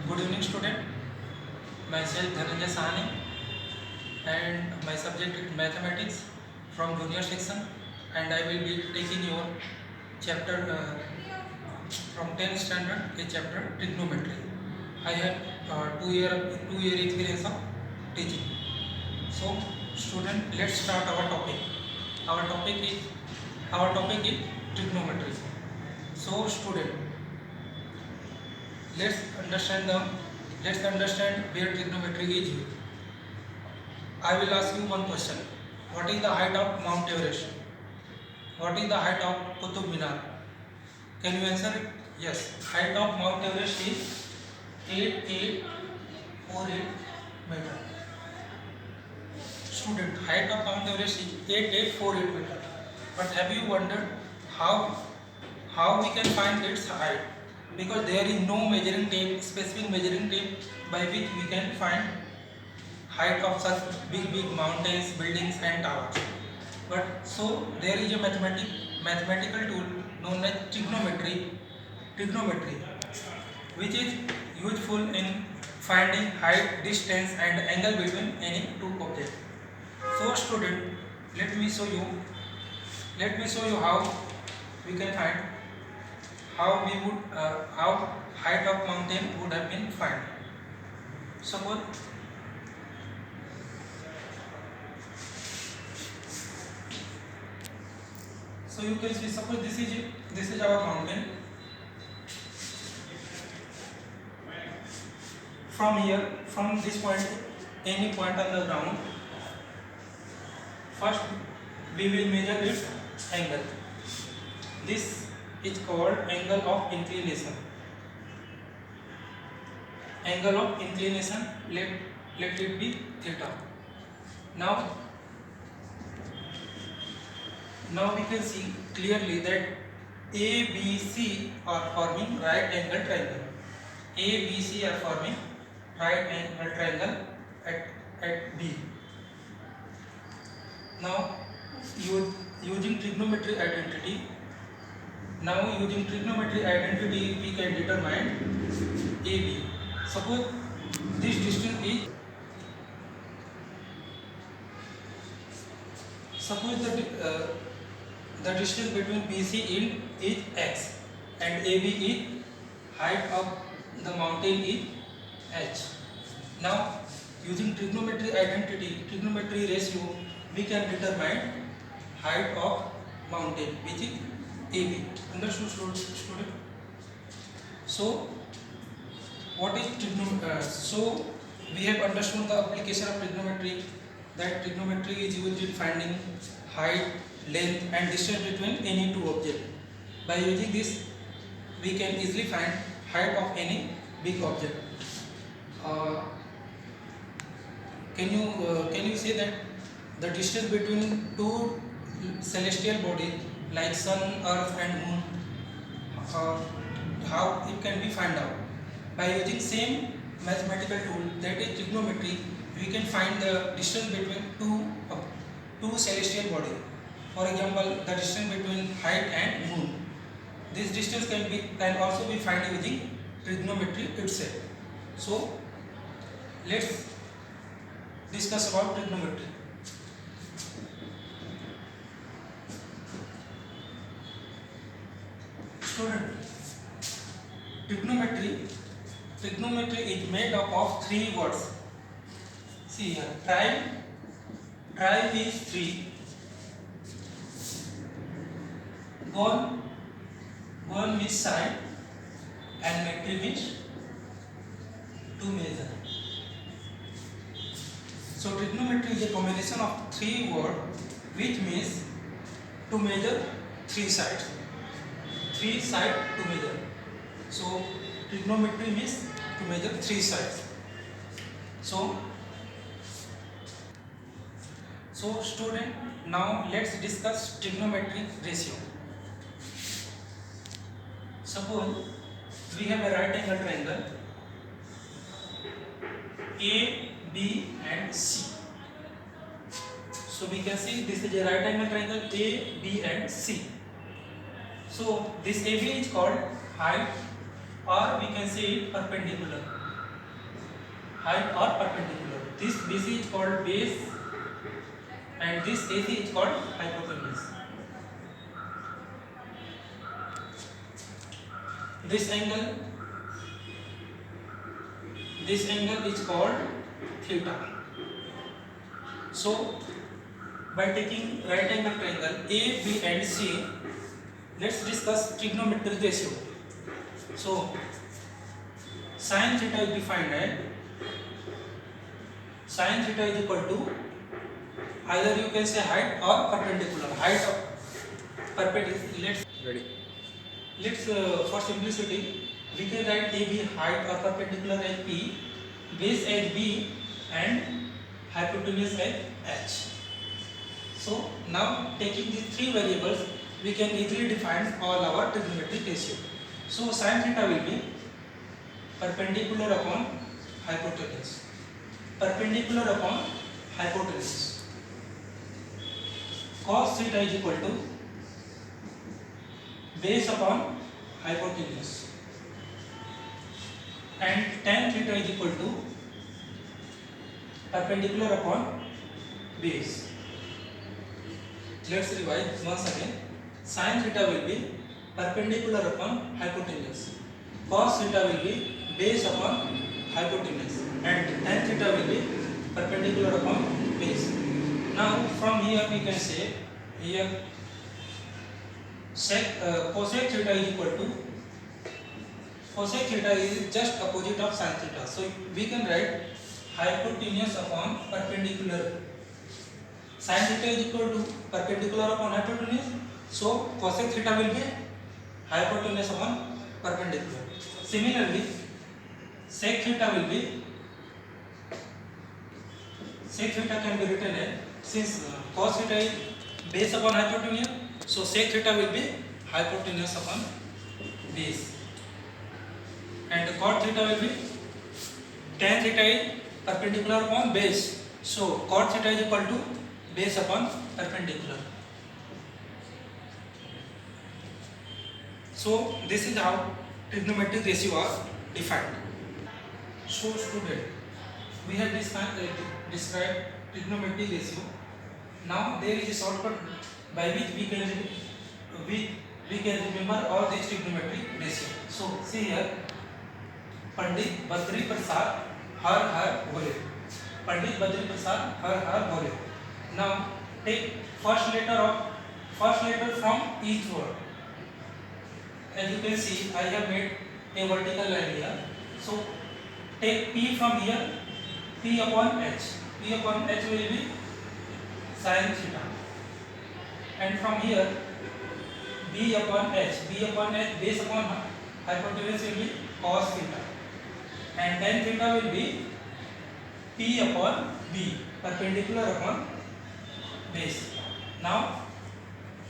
Good evening, student. Myself Dhananjay Sahani, and my subject is mathematics from junior section, and I will be taking your chapter from 10th standard, a chapter trigonometry. I have 2 year experience of teaching. So, student, let's start our topic. Our topic is our topic is trigonometry. So, student, let's understand the let's understand where trigonometry is used. I will ask you one question. What is the height of Mount Everest? What is the height of Qutub Minar? Can you answer it? Yes. Height of Mount Everest is 8848 meter. Student, height of Mount Everest is 8848 meter. But have you wondered how we can find its height? Because there is no measuring tape, specific measuring tape by which we can find height of such big mountains, buildings and towers. But so there is a mathematical tool known as trigonometry, which is useful in finding height, distance and angle between any two objects. So student, let me show you how we can find how height of mountain would have been found. Suppose so you can see, suppose this is our mountain. From here, from this point, any point on the ground, first we will measure its angle. This is called angle of inclination. Angle of inclination, let it be theta. Now we can see clearly that ABC are forming right angle triangle. ABC are forming right angle triangle at B. Now using trigonometry identity, we can determine AB. Suppose this distance is, the distance between BC is x and AB is height of the mountain is h. Now using trigonometry ratio, we can determine height of mountain, which is AB. Understood, student? So what is trigonometry? So we have understood the application of trigonometry, that trigonometry is used in finding height, length and distance between any two objects. By using this, we can easily find height of any big object. Can you say that the distance between two celestial bodies like sun, earth and moon, how it can be found out? By using same mathematical tool, that is trigonometry, we can find the distance between two celestial bodies. For example, the distance between height and moon. This distance can also be found using trigonometry itself. So let's discuss about trigonometry. Student, trigonometry is made up of three words. See here, prime is 3, gon means side, and metri means to measure. So trigonometry is a combination of three words, which means to measure three sides to measure. So trigonometry means to measure three sides. So student, now let's discuss trigonometric ratio. Suppose we have a right angle triangle A, B and C. So we can see this is a right angle triangle A, B and C. So this AB is called height, or we can say it perpendicular. height or perpendicular. This BC is called base and this AC is called hypotenuse. This angle is called theta. So by taking right angle triangle A, B and C, let's discuss trigonometric ratio. So sin theta is defined as sin theta is equal to, either you can say height or perpendicular. Height of perpendicular. Let's for simplicity we can write AB height or perpendicular as P, base as B and hypotenuse as H. So now taking these three variables we can easily define all our trigonometric ratio. So sin theta will be perpendicular upon hypotenuse, perpendicular upon hypotenuse. Cos theta is equal to base upon hypotenuse, and tan theta is equal to perpendicular upon base. Let's revise once again. Sin theta will be perpendicular upon hypotenuse, cos theta will be base upon hypotenuse, and tan theta will be perpendicular upon base. Now from here we can say here cosec theta is equal to, cosec theta is just opposite of sin theta. So we can write hypotenuse upon perpendicular. Sin theta is equal to perpendicular upon hypotenuse. So cosec theta will be hypotenuse upon perpendicular. Similarly, sec theta will be, sec theta can be written as, since cos theta is base upon hypotenuse, so sec theta will be hypotenuse upon base, and cot theta will be, tan theta is perpendicular upon base, so cot theta is equal to base upon perpendicular. So this is how trigonometric ratio are defined. So student, we have described trigonometric ratio. Now there is a shortcut by which we can remember all these trigonometric ratio. So see here, Pandit Badri Prasad Har Har Bole. Pandit Badri Prasad Har Har Bole. Now take first letter from each word. As you can see, I have made a vertical line here. So take P from here, P upon H. P upon H will be sin theta. And from here, B upon H. B upon H base upon hypotenuse will be cos theta. And tan theta will be P upon B, perpendicular upon base. Now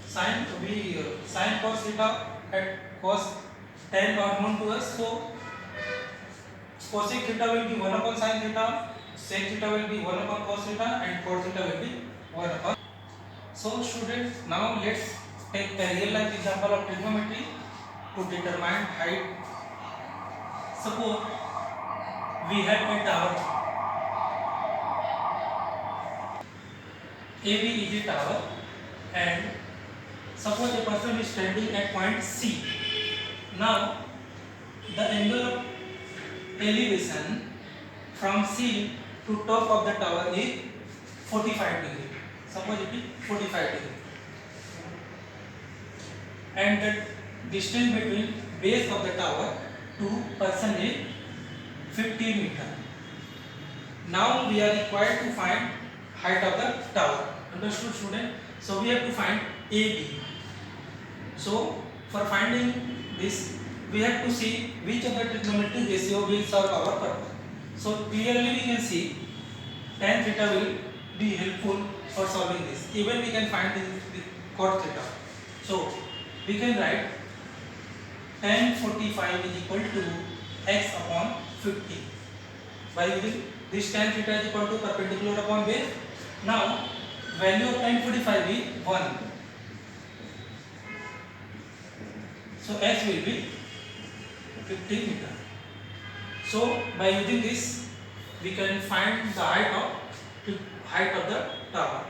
sin cos theta at cos tan are known to us, so cosec theta will be 1 upon sin theta, sec theta will be 1 upon cos theta, and cot theta will be 1 upon. So students, now let's take a real life example of trigonometry to determine height. Suppose we have a tower. AB is a tower, and suppose a person is standing at point C. Now the angle of elevation from C to top of the tower is 45 degree. Suppose it is 45 degree. And the distance between base of the tower to person is 15 meter. Now we are required to find height of the tower. Understood, student? So we have to find AB. So for finding this, we have to see which of the trigonometric ratio will serve our purpose. So clearly we can see tan theta will be helpful for solving this. Even we can find the cot theta. So we can write tan 45 is equal to x upon 50. By using this tan theta is equal to perpendicular upon base. Now value of tan 45 is 1. So x will be 50 meter. So by using this we can find the height of the tower.